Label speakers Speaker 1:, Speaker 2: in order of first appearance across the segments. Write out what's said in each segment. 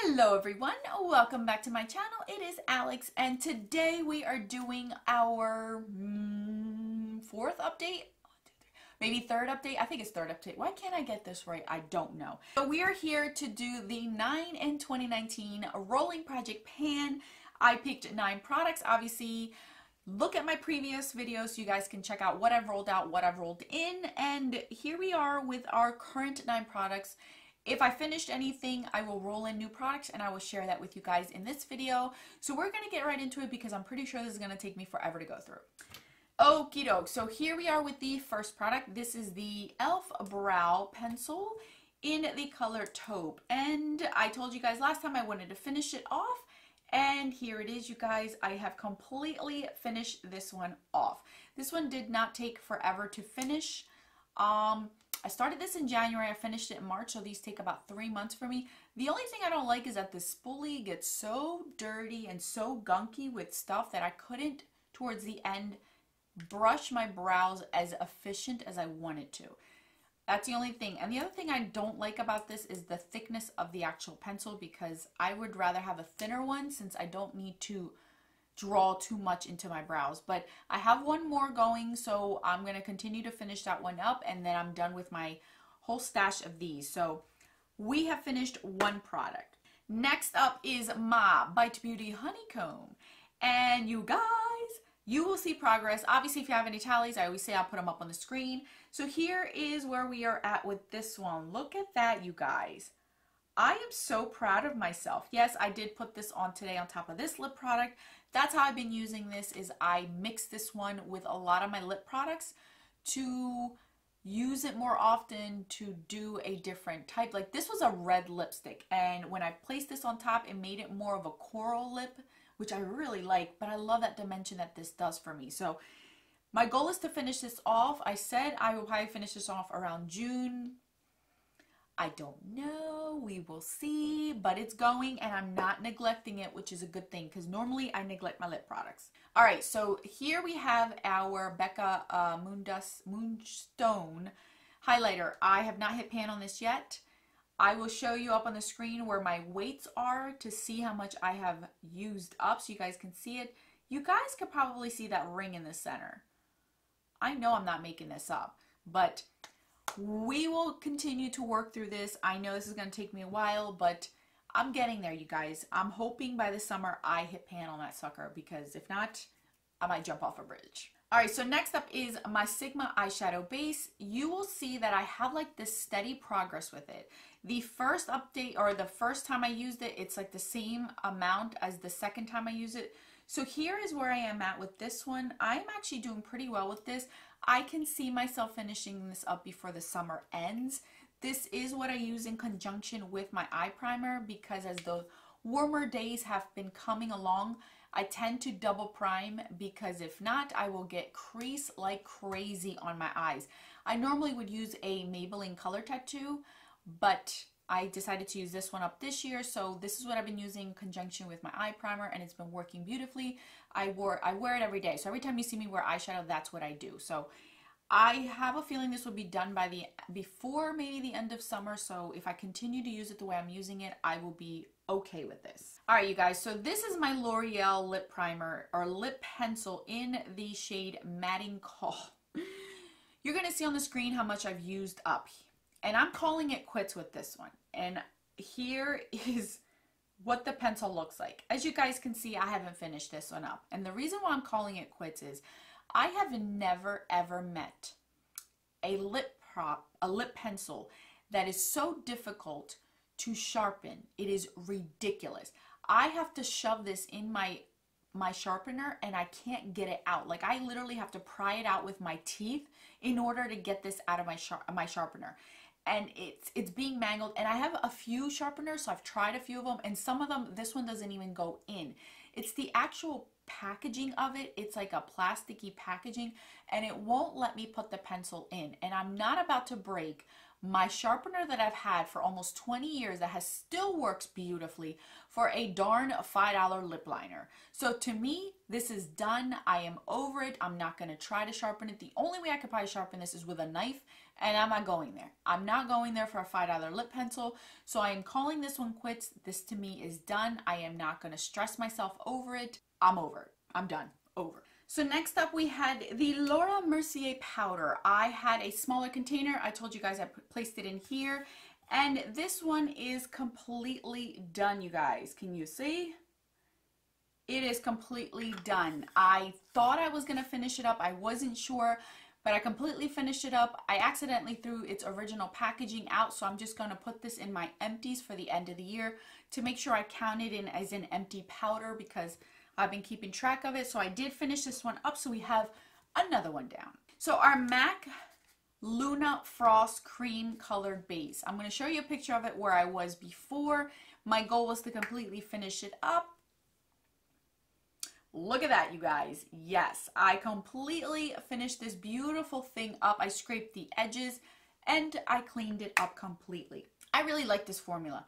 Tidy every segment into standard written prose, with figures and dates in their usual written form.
Speaker 1: Hello everyone, welcome back to my channel. It is Alex and today we are doing our fourth update, maybe third update. I think it's third update. Why can't I get this right? I don't know. So we are here to do the 9 in 2019 rolling project pan. I picked 9 products. Obviously, look at my previous videos so you guys can check out what I've rolled out, what I've rolled in, and here we are with our current 9 products. If I finished anything, I will roll in new products and I will share that with you guys in this video. So we're going to get right into it because I'm pretty sure this is going to take me forever to go through. Okie doke. So here we are with the first product. This is the e.l.f. Brow Pencil in the color taupe. And I told you guys last time I wanted to finish it off. And here it is, you guys. I have completely finished this one off. This one did not take forever to finish. I started this in January, I finished it in March, so these take about 3 months for me. The only thing I don't like is that the spoolie gets so dirty and so gunky with stuff that I couldn't, towards the end, brush my brows as efficient as I wanted to. That's the only thing. And the other thing I don't like about this is the thickness of the actual pencil, because I would rather have a thinner one since I don't need to draw too much into my brows. But I have one more going, so I'm going to continue to finish that one up, and then I'm done with my whole stash of these. So we have finished one product. Next up is my Bite Beauty Honeycomb, and you guys, you will see progress. Obviously, if you have any tallies, I always say I'll put them up on the screen. So here is where we are at with this one. Look at that, you guys. I am so proud of myself. Yes, I did put this on today on top of this lip product. That's how I've been using this, is I mix this one with a lot of my lip products to use it more often to do a different type. Like this was a red lipstick, and when I placed this on top, it made it more of a coral lip, which I really like, but I love that dimension that this does for me. So my goal is to finish this off. I said I will probably finish this off around June. I don't know, we will see, but it's going and I'm not neglecting it, which is a good thing because normally I neglect my lip products. All right, so here we have our Becca Moonstone highlighter. I have not hit pan on this yet. I will show you up on the screen where my weights are to see how much I have used up so you guys can see it. You guys could probably see that ring in the center. I know I'm not making this up, but we will continue to work through this. I know this is going to take me a while, but I'm getting there, you guys. I'm hoping by the summer I hit pan on that sucker, because if not, I might jump off a bridge. All right, so next up is my Sigma eyeshadow base. You will see that I have like this steady progress with it. The first update, or the first time I used it, it's like the same amount as the second time I used it. So here is where I am at with this one. I'm actually doing pretty well with this. I can see myself finishing this up before the summer ends. This is what I use in conjunction with my eye primer, because as the warmer days have been coming along, I tend to double prime, because if not, I will get crease like crazy on my eyes. I normally would use a Maybelline Color Tattoo, but I decided to use this one up this year, so this is what I've been using in conjunction with my eye primer, and it's been working beautifully. I wear it every day, so every time you see me wear eyeshadow, that's what I do. So I have a feeling this will be done by before maybe the end of summer, so if I continue to use it the way I'm using it, I will be okay with this. All right, you guys, so this is my L'Oreal lip primer, or lip pencil, in the shade Matting Call. You're going to see on the screen how much I've used up. And I'm calling it quits with this one. And here is what the pencil looks like. As you guys can see, I haven't finished this one up. And the reason why I'm calling it quits is I have never ever met a lip pencil that is so difficult to sharpen. It is ridiculous. I have to shove this in my sharpener and I can't get it out. Like I literally have to pry it out with my teeth in order to get this out of my sharpener. And it's being mangled, and I have a few sharpeners, so I've tried a few of them, and some of them, this one doesn't even go in. It's the actual packaging of it. It's like a plasticky packaging, and it won't let me put the pencil in. And I'm not about to break my sharpener that I've had for almost 20 years that has still works beautifully for a darn $5 lip liner. So to me, this is done. I am over it. I'm not going to try to sharpen it. The only way I could probably sharpen this is with a knife, and I'm not going there. I'm not going there for a $5 lip pencil. So I am calling this one quits. This to me is done. I am not going to stress myself over it. I'm over it. I'm done. Over. So next up we had the Laura Mercier powder. I had a smaller container. I told you guys I placed it in here. And this one is completely done, you guys. Can you see? It is completely done. I thought I was going to finish it up. I wasn't sure, but I completely finished it up. I accidentally threw its original packaging out, so I'm just going to put this in my empties for the end of the year to make sure I count it in as an empty powder because I've been keeping track of it. So I did finish this one up, so we have another one down. So our MAC Luna Frost cream colored base. I'm going to show you a picture of it where I was before. My goal was to completely finish it up. Look at that, you guys. Yes, I completely finished this beautiful thing up. I scraped the edges and I cleaned it up completely. I really like this formula.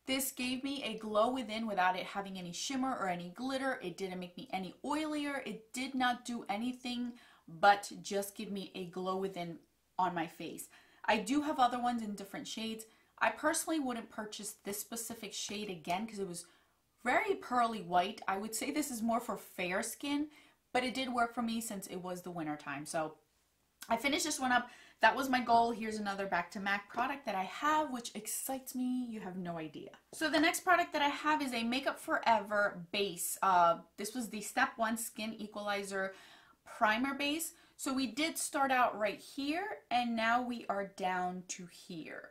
Speaker 1: This gave me a glow within without it having any shimmer or any glitter. It didn't make me any oilier. It did not do anything but just give me a glow within on my face. I do have other ones in different shades. I personally wouldn't purchase this specific shade again because it was very pearly white. I would say this is more for fair skin, but it did work for me since it was the winter time. So I finished this one up. That was my goal. Here's another Back to MAC product that I have, which excites me. You have no idea. So the next product that I have is a Makeup Forever base. This was the Step 1 Skin Equalizer Primer base. So we did start out right here, and now we are down to here.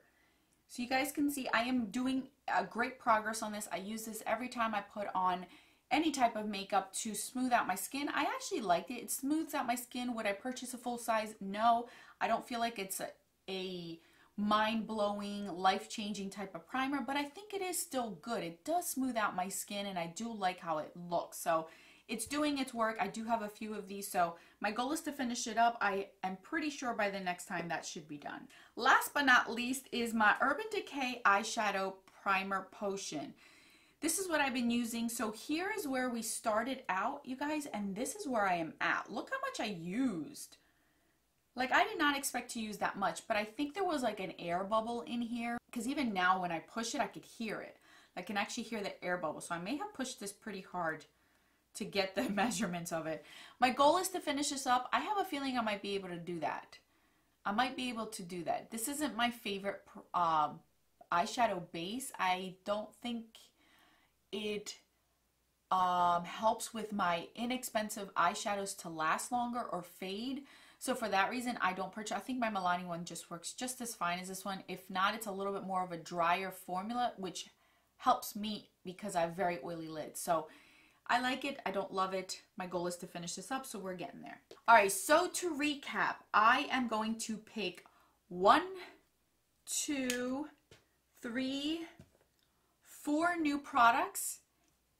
Speaker 1: So you guys can see I am doing a great progress on this. I use this every time I put on any type of makeup to smooth out my skin. I actually liked it. It smooths out my skin. Would I purchase a full size? No. I don't feel like it's a mind-blowing, life-changing type of primer, but I think it is still good. It does smooth out my skin, and I do like how it looks. So it's doing its work. I do have a few of these, so my goal is to finish it up. I am pretty sure by the next time that should be done. Last but not least is my Urban Decay Eyeshadow Primer Potion. This is what I've been using. So here is where we started out, you guys, and this is where I am at. Look how much I used. Like, I did not expect to use that much, but I think there was like an air bubble in here because even now when I push it, I could hear it. I can actually hear the air bubble. So I may have pushed this pretty hard to get the measurements of it. My goal is to finish this up. I have a feeling I might be able to do that. I might be able to do that. This isn't my favorite eyeshadow base. I don't think it helps with my inexpensive eyeshadows to last longer or fade. So for that reason, I don't purchase. I think my Milani one just works just as fine as this one. If not, it's a little bit more of a drier formula, which helps me because I have very oily lids. So I like it. I don't love it. My goal is to finish this up, so we're getting there. All right, so to recap, I am going to pick 1, 2, 3, 4 new products,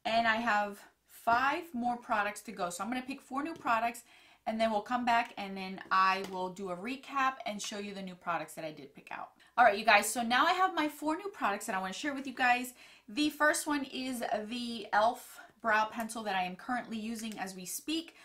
Speaker 1: and I have 5 more products to go. So I'm going to pick 4 new products, and then we'll come back and then I will do a recap and show you the new products that I did pick out. All right, you guys, so now I have my 4 new products that I want to share with you guys. The first one is the e.l.f. brow pencil that I am currently using as we speak.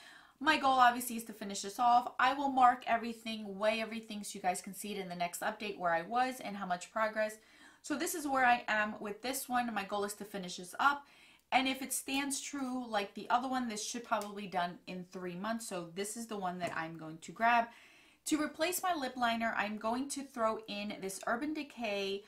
Speaker 1: My goal obviously is to finish this off. I will mark everything, weigh everything so you guys can see it in the next update where I was and how much progress. So this is where I am with this one. My goal is to finish this up. And if it stands true like the other one, this should probably be done in 3 months. So this is the one that I'm going to grab. To replace my lip liner, I'm going to throw in this Urban Decay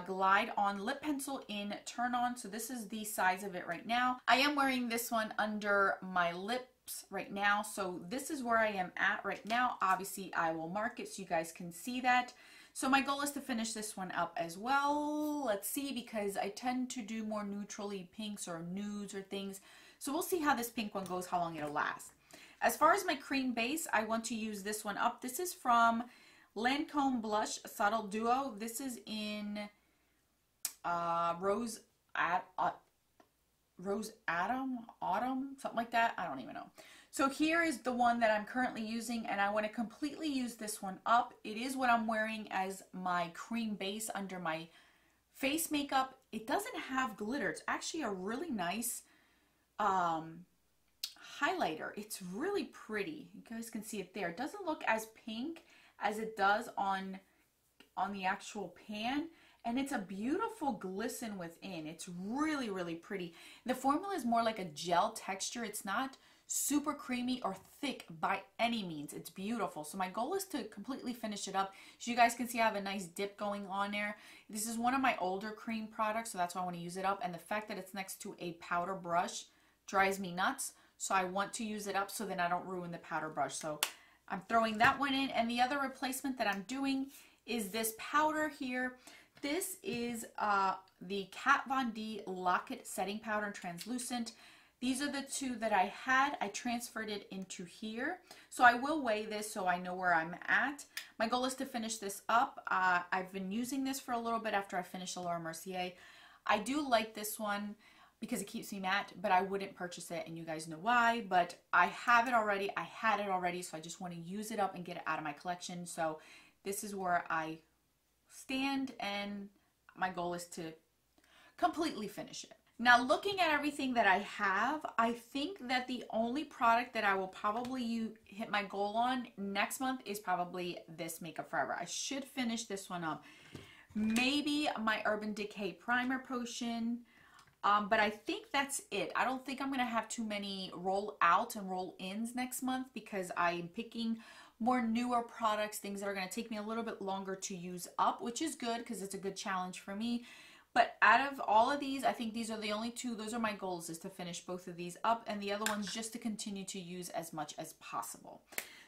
Speaker 1: Glide On Lip Pencil in Turn On. So this is the size of it right now. I am wearing this one under my lips right now. So this is where I am at right now. Obviously, I will mark it so you guys can see that. So my goal is to finish this one up as well. Let's see, because I tend to do more neutrally pinks or nudes or things. So we'll see how this pink one goes, how long it'll last. As far as my cream base, I want to use this one up. This is from Lancome Blush Subtle Duo. This is in Rose Autumn, something like that. I don't even know. So here is the one that I'm currently using, and I want to completely use this one up. It is what I'm wearing as my cream base under my face makeup. It doesn't have glitter. It's actually a really nice highlighter. It's really pretty. You guys can see it there. It doesn't look as pink as it does on the actual pan, and it's a beautiful glisten within. It's really, really pretty. The formula is more like a gel texture. It's not super creamy or thick by any means. It's beautiful. So my goal is to completely finish it up. So you guys can see I have a nice dip going on there. This is one of my older cream products, so that's why I want to use it up. And the fact that it's next to a powder brush drives me nuts. So I want to use it up so then I don't ruin the powder brush. So I'm throwing that one in. And the other replacement that I'm doing is this powder here. This is the Kat Von D Lock-It Setting Powder in Translucent. These are the two that I had. I transferred it into here. So I will weigh this so I know where I'm at. My goal is to finish this up. I've been using this for a little bit after I finished the Laura Mercier. I do like this one because it keeps me matte, but I wouldn't purchase it, and you guys know why. But I have it already. I had it already, so I just want to use it up and get it out of my collection. So this is where I stand, and my goal is to completely finish it. Now, looking at everything that I have, I think that the only product that I will probably hit my goal on next month is probably this Makeup Forever. I should finish this one up. Maybe my Urban Decay Primer Potion, but I think that's it. I don't think I'm going to have too many roll outs and roll ins next month because I'm picking more newer products, things that are going to take me a little bit longer to use up, which is good because it's a good challenge for me. But out of all of these, I think these are the only two. Those are my goals, is to finish both of these up, and the other ones just to continue to use as much as possible.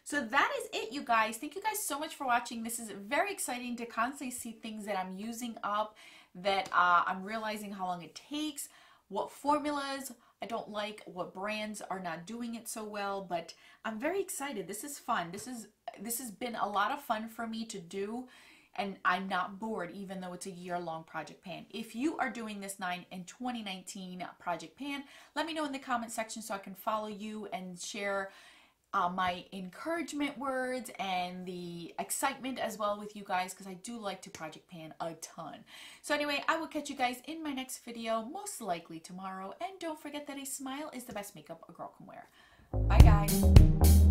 Speaker 1: So that is it, you guys. Thank you guys so much for watching. This is very exciting to constantly see things that I'm using up, that I'm realizing how long it takes, what formulas I don't like, what brands are not doing it so well, but I'm very excited. This is fun. This has been a lot of fun for me to do, and I'm not bored even though it's a year-long project pan. If you are doing this 2019 project pan, let me know in the comment section so I can follow you and share my encouragement words and the excitement as well with you guys, because I do like to project pan a ton. So anyway, I will catch you guys in my next video, most likely tomorrow. And don't forget that a smile is the best makeup a girl can wear. Bye guys.